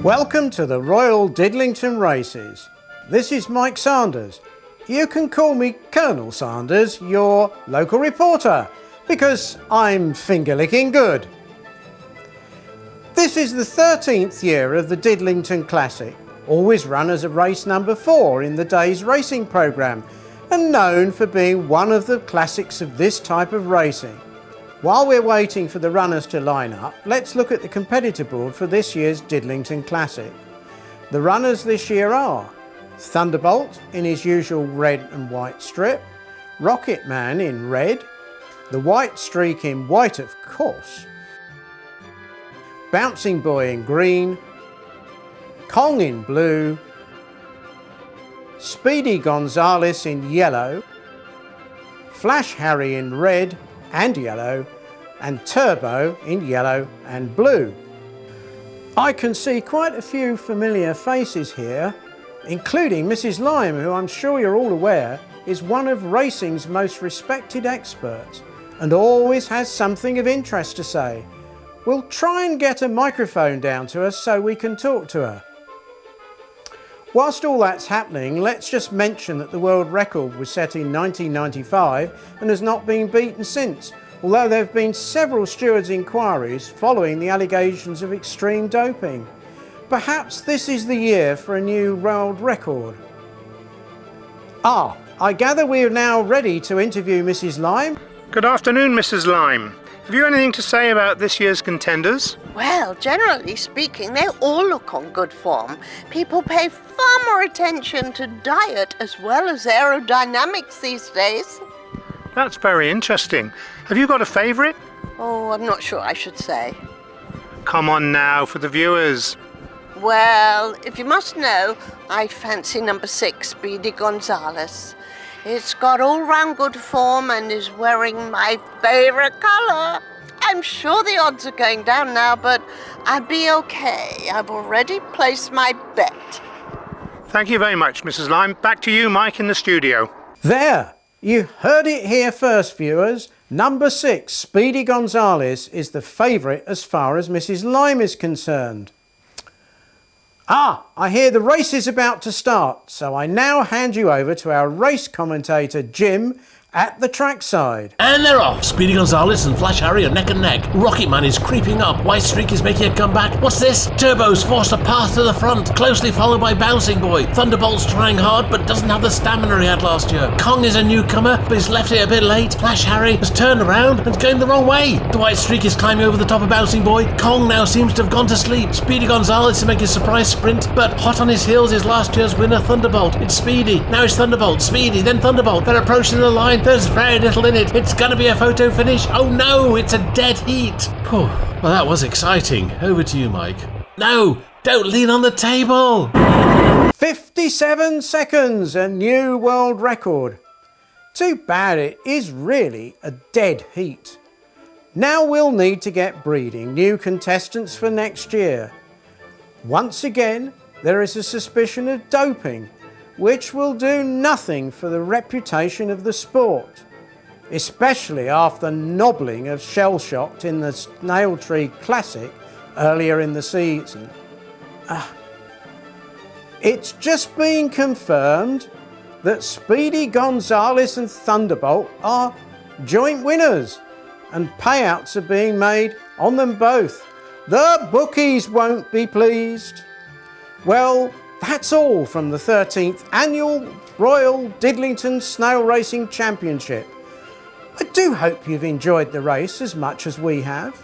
Welcome to the Royal Diddlington races. This is Mike Sanders. You can call me Colonel Sanders, your local reporter, because I'm finger-licking good. This is the 13th year of the Diddlington Classic, always run as a race number 4 in the day's racing programme, and known for being one of the classics of this type of racing. While we're waiting for the runners to line up, let's look at the competitor board for this year's Diddlington Classic. The runners this year are Thunderbolt in his usual red and white strip, Rocket Man in red, the White Streak in white of course, Bouncing Boy in green, Kong in blue, Speedy Gonzales in yellow, Flash Harry in red and yellow, and Turbo in yellow and blue. I can see quite a few familiar faces here, including Mrs. Lime, who I'm sure you're all aware is one of racing's most respected experts and always has something of interest to say. We'll try and get a microphone down to her so we can talk to her. Whilst all that's happening, let's just mention that the world record was set in 1995 and has not been beaten since, although there have been several stewards' inquiries following the allegations of extreme doping. Perhaps this is the year for a new world record. I gather we are now ready to interview Mrs. Lime. Good afternoon, Mrs. Lime. Have you anything to say about this year's contenders? Well, generally speaking, they all look on good form. People pay far more attention to diet as well as aerodynamics these days. That's very interesting. Have you got a favourite? Oh, I'm not sure I should say. Come on now, for the viewers. Well, if you must know, I fancy number 6, Speedy Gonzales. It's got all-round good form and is wearing my favourite colour. I'm sure the odds are going down now, but I'll be okay. I've already placed my bet. Thank you very much, Mrs. Lime. Back to you, Mike, in the studio. There, you heard it here first, viewers. Number 6, Speedy Gonzales, is the favourite as far as Mrs. Lime is concerned. I hear the race is about to start, so I now hand you over to our race commentator, Jim, at the trackside. And they're off. Speedy Gonzales and Flash Harry are neck and neck. Rocket Man is creeping up. White Streak is making a comeback. What's this? Turbo's forced a path to the front, closely followed by Bouncing Boy. Thunderbolt's trying hard, but doesn't have the stamina he had last year. Kong is a newcomer, but he's left it a bit late. Flash Harry has turned around and is going the wrong way. The White Streak is climbing over the top of Bouncing Boy. Kong now seems to have gone to sleep. Speedy Gonzales is making a surprise sprint, but hot on his heels is last year's winner, Thunderbolt. It's Speedy. Now it's Thunderbolt. Speedy, then Thunderbolt. They're approaching the line. There's very little in it. It's gonna be a photo finish. Oh no, it's a dead heat. Well, that was exciting. Over to you, Mike. No, don't lean on the table. 57 seconds, a new world record. Too bad it is really a dead heat. Now we'll need to get breeding new contestants for next year. Once again, there is a suspicion of doping, which will do nothing for the reputation of the sport, especially after nobbling of Shell-Shocked in the Snail Tree Classic earlier in the season. It's just been confirmed that Speedy Gonzales and Thunderbolt are joint winners and payouts are being made on them both. The bookies won't be pleased. Well, that's all from the 13th Annual Royal Diddlington Snail Racing Championship. I do hope you've enjoyed the race as much as we have.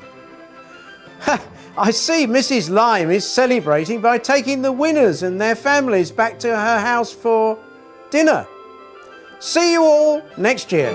I see Mrs. Lime is celebrating by taking the winners and their families back to her house for dinner. See you all next year.